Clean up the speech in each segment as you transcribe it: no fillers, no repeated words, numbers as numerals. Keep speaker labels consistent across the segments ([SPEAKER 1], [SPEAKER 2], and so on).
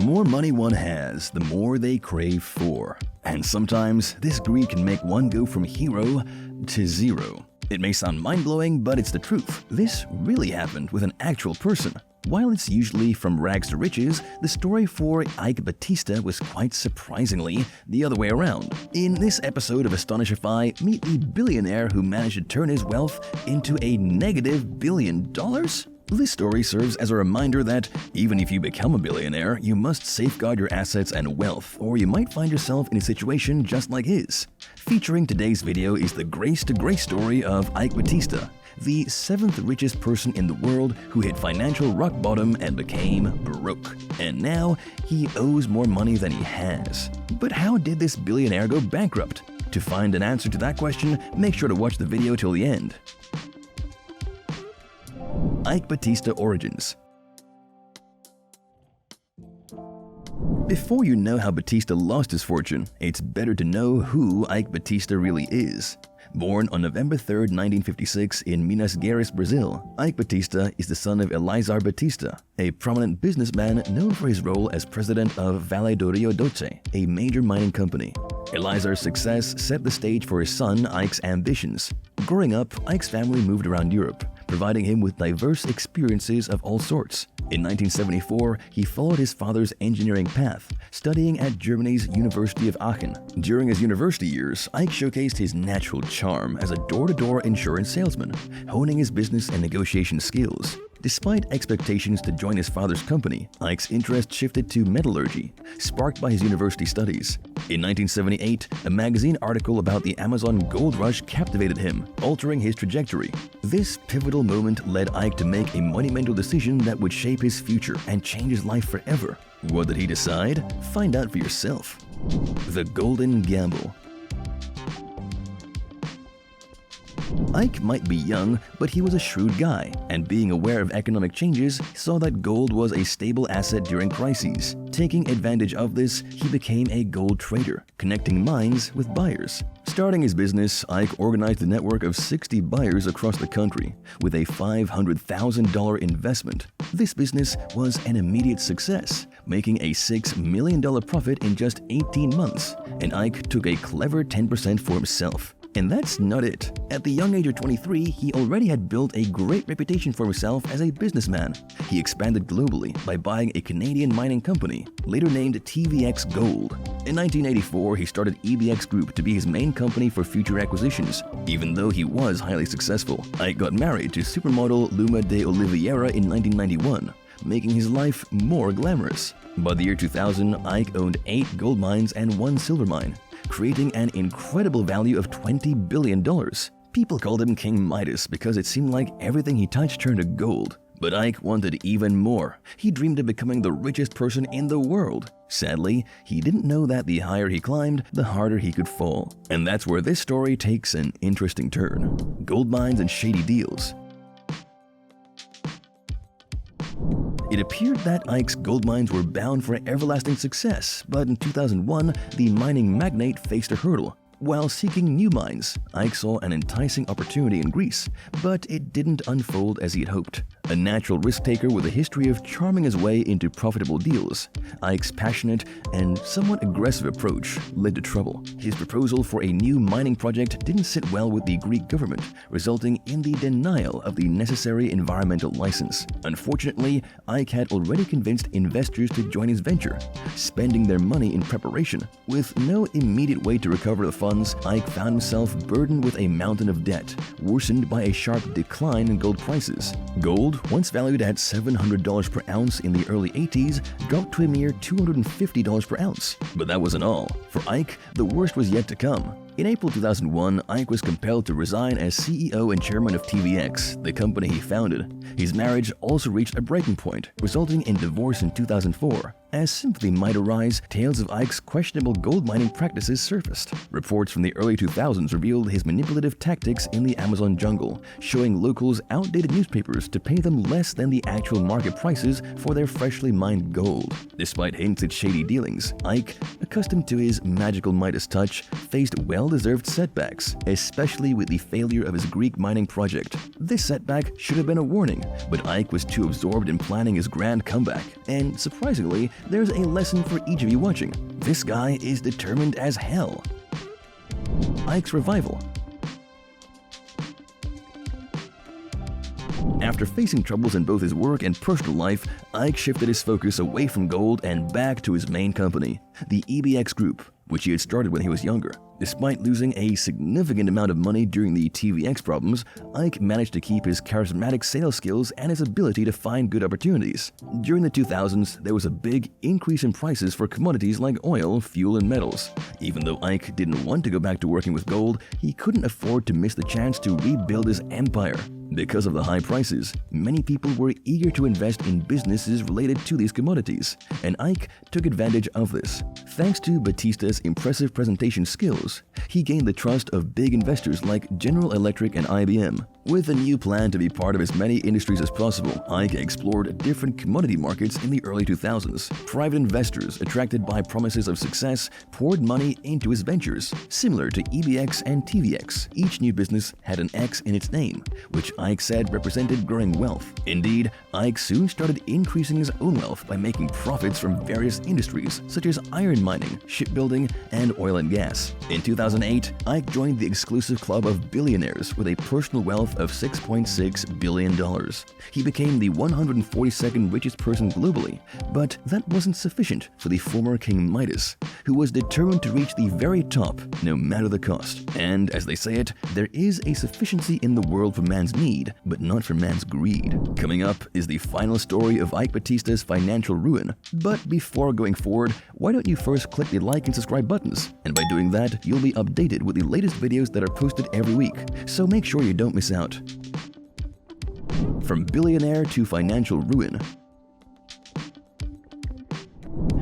[SPEAKER 1] more money one has, the more they crave for. And sometimes, this greed can make one go from hero to zero. It may sound mind-blowing, but it's the truth. This really happened with an actual person. While it's usually from rags to riches, the story for Eike Batista was quite surprisingly the other way around. In this episode of Astonishify, meet the billionaire who managed to turn his wealth into a negative $1 billion? This story serves as a reminder that even if you become a billionaire, you must safeguard your assets and wealth, or you might find yourself in a situation just like his. Featuring today's video is the grace-to-grace story of Eike Batista, the 7th richest person in the world who hit financial rock bottom and became broke. And now, he owes more money than he has. But how did this billionaire go bankrupt? To find an answer to that question, make sure to watch the video till the end. Eike Batista Origins. Before you know how Batista lost his fortune, it's better to know who Eike Batista really is. Born on November 3, 1956 in Minas Gerais, Brazil, Eike Batista is the son of Elizar Batista, a prominent businessman known for his role as president of Vale do Rio Doce, a major mining company. Elizar's success set the stage for his son Eike's ambitions. Growing up, Eike's family moved around Europe, providing him with diverse experiences of all sorts. In 1974, he followed his father's engineering path, studying at Germany's University of Aachen. During his university years, Eike showcased his natural charm as a door-to-door insurance salesman, honing his business and negotiation skills. Despite expectations to join his father's company, Eike's interest shifted to metallurgy, sparked by his university studies. In 1978, a magazine article about the Amazon gold rush captivated him, altering his trajectory. This pivotal moment led Eike to make a monumental decision that would shape his future and change his life forever. What did he decide? Find out for yourself. The Golden Gamble. Eike might be young, but he was a shrewd guy, and being aware of economic changes, saw that gold was a stable asset during crises. Taking advantage of this, he became a gold trader, connecting mines with buyers. Starting his business, Eike organized a network of 60 buyers across the country, with a $500,000 investment. This business was an immediate success, making a $6 million profit in just 18 months, and Eike took a clever 10% for himself. And that's not it. At the young age of 23, he already had built a great reputation for himself as a businessman. He expanded globally by buying a Canadian mining company, later named TVX Gold. In 1984, he started EBX Group to be his main company for future acquisitions. Even though he was highly successful, Eike got married to supermodel Luma de Oliveira in 1991, making his life more glamorous. By the year 2000, Eike owned 8 gold mines and 1 silver mine, creating an incredible value of $20 billion. People called him King Midas because it seemed like everything he touched turned to gold. But Eike wanted even more. He dreamed of becoming the richest person in the world. Sadly, he didn't know that the higher he climbed, the harder he could fall. And that's where this story takes an interesting turn. Gold mines and shady deals. It appeared that Eike's gold mines were bound for everlasting success, but in 2001, the mining magnate faced a hurdle. While seeking new mines, Eike saw an enticing opportunity in Greece, but it didn't unfold as he had hoped. A natural risk-taker with a history of charming his way into profitable deals, Eike's passionate and somewhat aggressive approach led to trouble. His proposal for a new mining project didn't sit well with the Greek government, resulting in the denial of the necessary environmental license. Unfortunately, Eike had already convinced investors to join his venture, spending their money in preparation. With no immediate way to recover the funds, Eike found himself burdened with a mountain of debt, worsened by a sharp decline in gold prices. Gold, once valued at $700 per ounce in the early 80s, dropped to a mere $250 per ounce. But that wasn't all. For Eike, the worst was yet to come. In April 2001, Eike was compelled to resign as CEO and chairman of TVX, the company he founded. His marriage also reached a breaking point, resulting in divorce in 2004. As sympathy might arise, tales of Eike's questionable gold mining practices surfaced. Reports from the early 2000s revealed his manipulative tactics in the Amazon jungle, showing locals outdated newspapers to pay them less than the actual market prices for their freshly mined gold. Despite hints at shady dealings, Eike, accustomed to his magical Midas touch, faced well-deserved setbacks, especially with the failure of his Greek mining project. This setback should have been a warning, but Eike was too absorbed in planning his grand comeback, and surprisingly, There's a lesson for each of you watching. This guy is determined as hell. Ike's revival. After facing troubles in both his work and personal life, Ike shifted his focus away from gold and back to his main company, the EBX Group, which he had started when he was younger. Despite losing a significant amount of money during the TVX problems, Ike managed to keep his charismatic sales skills and his ability to find good opportunities. During the 2000s, there was a big increase in prices for commodities like oil, fuel, and metals. Even though Ike didn't want to go back to working with gold, he couldn't afford to miss the chance to rebuild his empire. Because of the high prices, many people were eager to invest in businesses related to these commodities, and Ike took advantage of this. Thanks to Batista's impressive presentation skills, he gained the trust of big investors like General Electric and IBM. With a new plan to be part of as many industries as possible, Ike explored different commodity markets in the early 2000s. Private investors, attracted by promises of success, poured money into his ventures. Similar to EBX and TVX, each new business had an X in its name, which Ike said represented growing wealth. Indeed, Ike soon started increasing his own wealth by making profits from various industries such as iron mining, shipbuilding, and oil and gas. In 2008, Ike joined the exclusive club of billionaires with a personal wealth of $6.6 billion. He became the 142nd richest person globally, but that wasn't sufficient for the former King Midas, who was determined to reach the very top no matter the cost. And as they say it, there is a sufficiency in the world for man's need, but not for man's greed. Coming up is the final story of Eike Batista's financial ruin. But before going forward, why don't you first click the like and subscribe buttons? And by doing that, you'll be updated with the latest videos that are posted every week, so make sure you don't miss out. From billionaire to financial ruin.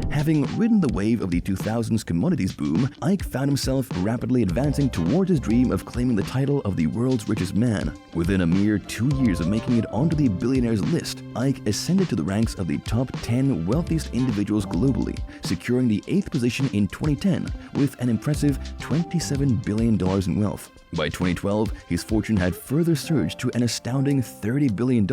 [SPEAKER 1] Having ridden the wave of the 2000s commodities boom, Ike found himself rapidly advancing towards his dream of claiming the title of the world's richest man. Within a mere 2 years of making it onto the billionaires list, Ike ascended to the ranks of the top 10 wealthiest individuals globally, securing the 8th position in 2010 with an impressive $27 billion in wealth. By 2012, his fortune had further surged to an astounding $30 billion,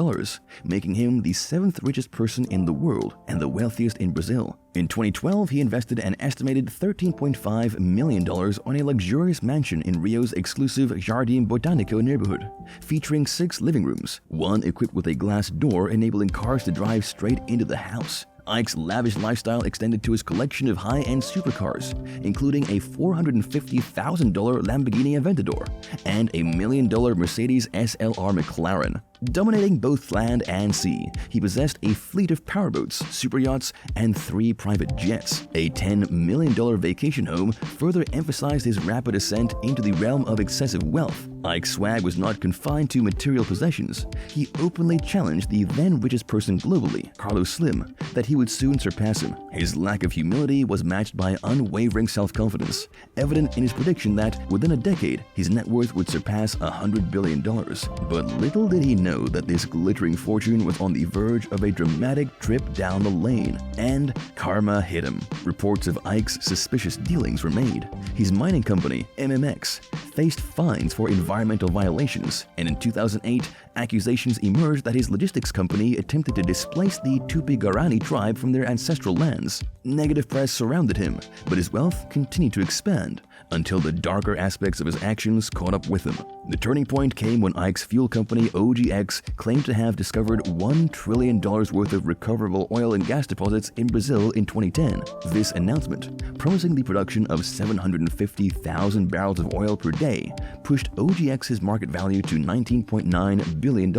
[SPEAKER 1] making him the 7th richest person in the world and the wealthiest in Brazil. In 2012, he invested an estimated $13.5 million on a luxurious mansion in Rio's exclusive Jardim Botanico neighborhood, featuring 6 living rooms, one equipped with a glass door enabling cars to drive straight into the house. Ike's lavish lifestyle extended to his collection of high-end supercars, including a $450,000 Lamborghini Aventador and a $1 million Mercedes SLR McLaren. Dominating both land and sea, he possessed a fleet of powerboats, superyachts, and 3 private jets. A $10 million vacation home further emphasized his rapid ascent into the realm of excessive wealth. Ike's swag was not confined to material possessions. He openly challenged the then richest person globally, Carlos Slim, that he would soon surpass him. His lack of humility was matched by unwavering self-confidence, evident in his prediction that within a decade, his net worth would surpass $100 billion. But little did he know that this glittering fortune was on the verge of a dramatic trip down the lane, and karma hit him. Reports of Ike's suspicious dealings were made. His mining company, MMX, faced fines for environmental violations, and in 2008, accusations emerged that his logistics company attempted to displace the Tupi-Guarani tribe from their ancestral lands. Negative press surrounded him, but his wealth continued to expand until the darker aspects of his actions caught up with him. The turning point came when Ike's fuel company OGX claimed to have discovered $1 trillion worth of recoverable oil and gas deposits in Brazil in 2010. This announcement, promising the production of 750,000 barrels of oil per day, pushed OGX's market value to $19.9 billion.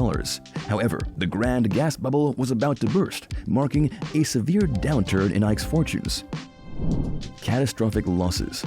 [SPEAKER 1] However, the grand gas bubble was about to burst, marking a severe downturn in Ike's fortunes. Catastrophic losses.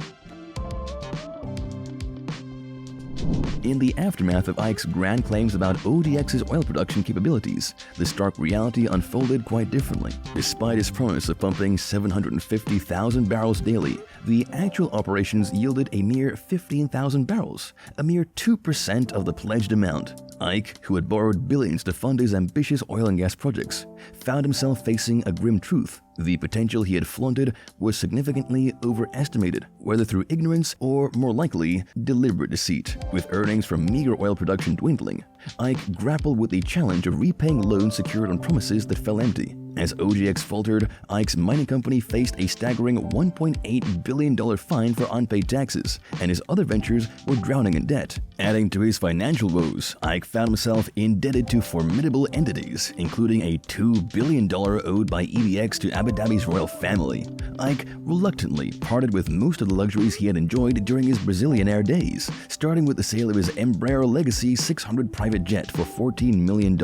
[SPEAKER 1] In the aftermath of Ike's grand claims about OGX's oil production capabilities, the stark reality unfolded quite differently. Despite his promise of pumping 750,000 barrels daily, the actual operations yielded a mere 15,000 barrels, a mere 2% of the pledged amount. Ike, who had borrowed billions to fund his ambitious oil and gas projects, found himself facing a grim truth. The potential he had flaunted was significantly overestimated, whether through ignorance or, more likely, deliberate deceit. With earnings from meager oil production dwindling, Ike grappled with the challenge of repaying loans secured on promises that fell empty. As OGX faltered, Ike's mining company faced a staggering $1.8 billion fine for unpaid taxes, and his other ventures were drowning in debt. Adding to his financial woes, Ike found himself indebted to formidable entities, including a $2 billion owed by EBX to Abu Dhabi's royal family. Ike reluctantly parted with most of the luxuries he had enjoyed during his Brazilianaire days, starting with the sale of his Embraer Legacy 600 private jet for $14 million.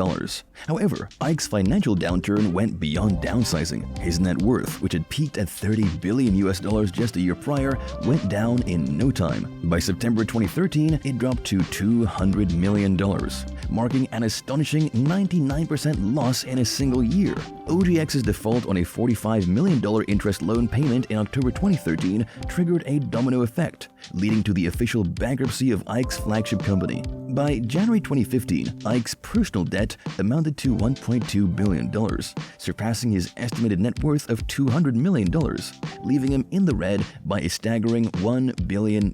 [SPEAKER 1] However, Ike's financial downturn went beyond downsizing. His net worth, which had peaked at $30 billion just a year prior, went down in no time. By September 2013, it dropped to $200 million, marking an astonishing 99% loss in a single year. OGX's default on a $45 million interest loan payment in October 2013 triggered a domino effect, leading to the official bankruptcy of Ike's flagship company. By January 2015, Ike's personal debt amounted to $1.2 billion, surpassing his estimated net worth of $200 million, leaving him in the red by a staggering $1 billion.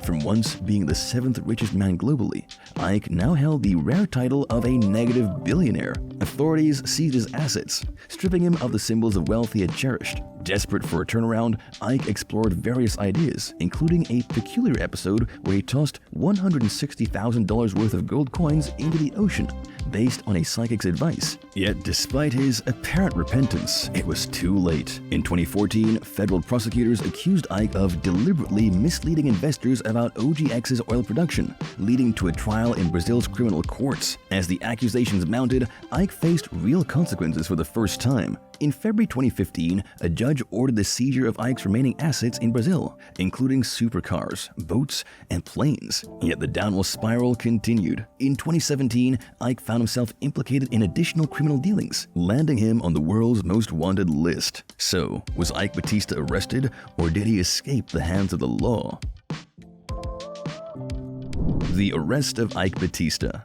[SPEAKER 1] From once being the 7th richest man globally, Ike now held the rare title of a negative billionaire. Authorities seized his assets, stripping him of the symbols of wealth he had cherished. Desperate for a turnaround, Ike explored various ideas, including a peculiar episode where he tossed $160,000 worth of gold coins into the ocean, based on a psychic's advice. Yet, despite his apparent repentance, it was too late. In 2014, federal prosecutors accused Ike of deliberately misleading investors about OGX's oil production, leading to a trial in Brazil's criminal courts. As the accusations mounted, Ike faced real consequences for the first time. In February 2015, a judge ordered the seizure of Ike's remaining assets in Brazil, including supercars, boats, and planes. Yet the downward spiral continued. In 2017, Ike found himself implicated in additional criminal dealings, landing him on the world's most wanted list. So, was Eike Batista arrested, or did he escape the hands of the law? The arrest of Eike Batista.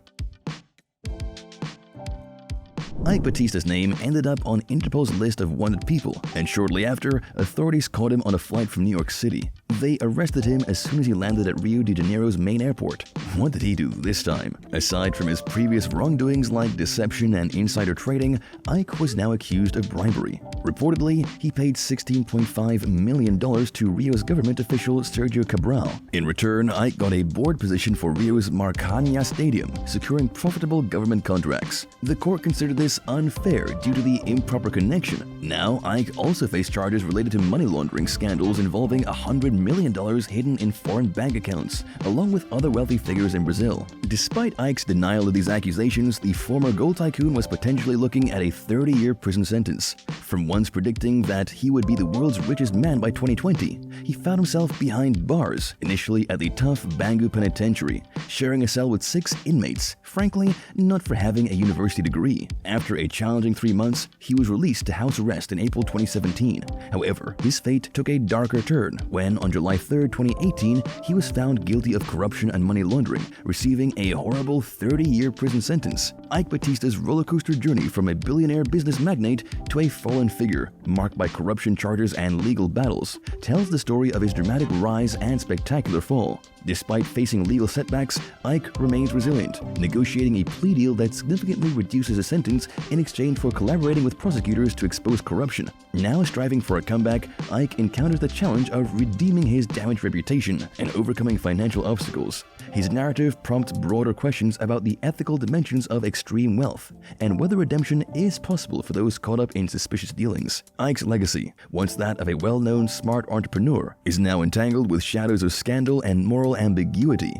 [SPEAKER 1] Eike Batista's name ended up on Interpol's list of wanted people, and shortly after, authorities caught him on a flight from New York City. They arrested him as soon as he landed at Rio de Janeiro's main airport. What did he do this time? Aside from his previous wrongdoings like deception and insider trading, Ike was now accused of bribery. Reportedly, he paid $16.5 million to Rio's government official Sergio Cabral. In return, Ike got a board position for Rio's Maracanã Stadium, securing profitable government contracts. The court considered this unfair due to the improper connection. Now, Ike also faced charges related to money laundering scandals involving $100 million hidden in foreign bank accounts, along with other wealthy figures in Brazil. Despite Ike's denial of these accusations, the former gold tycoon was potentially looking at a 30-year prison sentence. From once predicting that he would be the world's richest man by 2020, he found himself behind bars, initially at the tough Bangu Penitentiary, sharing a cell with 6 inmates, frankly, not for having a university degree. After a challenging 3 months, he was released to house arrest in April 2017. However, his fate took a darker turn when, on July 3, 2018, he was found guilty of corruption and money laundering, receiving a horrible 30-year prison sentence. Eike Batista's rollercoaster journey from a billionaire business magnate to a fallen figure, marked by corruption charges and legal battles, tells the story of his dramatic rise and spectacular fall. Despite facing legal setbacks, Ike remains resilient, negotiating a plea deal that significantly reduces his sentence in exchange for collaborating with prosecutors to expose corruption. Now striving for a comeback, Ike encounters the challenge of redeeming his damaged reputation and overcoming financial obstacles. His narrative prompts broader questions about the ethical dimensions of extreme wealth and whether redemption is possible for those caught up in suspicious dealings. Ike's legacy, once that of a well-known smart entrepreneur, is now entangled with shadows of scandal and moral ambiguity.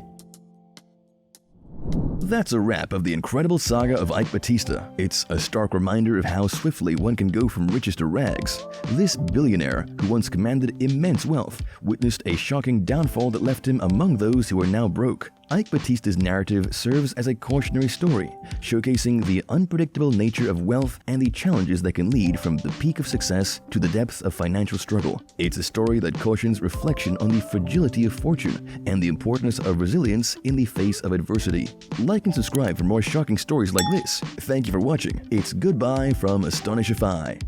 [SPEAKER 1] That's a wrap of the incredible saga of Eike Batista. It's a stark reminder of how swiftly one can go from riches to rags. This billionaire, who once commanded immense wealth, witnessed a shocking downfall that left him among those who are now broke. Eike Batista's narrative serves as a cautionary story, showcasing the unpredictable nature of wealth and the challenges that can lead from the peak of success to the depths of financial struggle. It's a story that cautions reflection on the fragility of fortune and the importance of resilience in the face of adversity. Like and subscribe for more shocking stories like this. Thank you for watching. It's goodbye from Astonishify.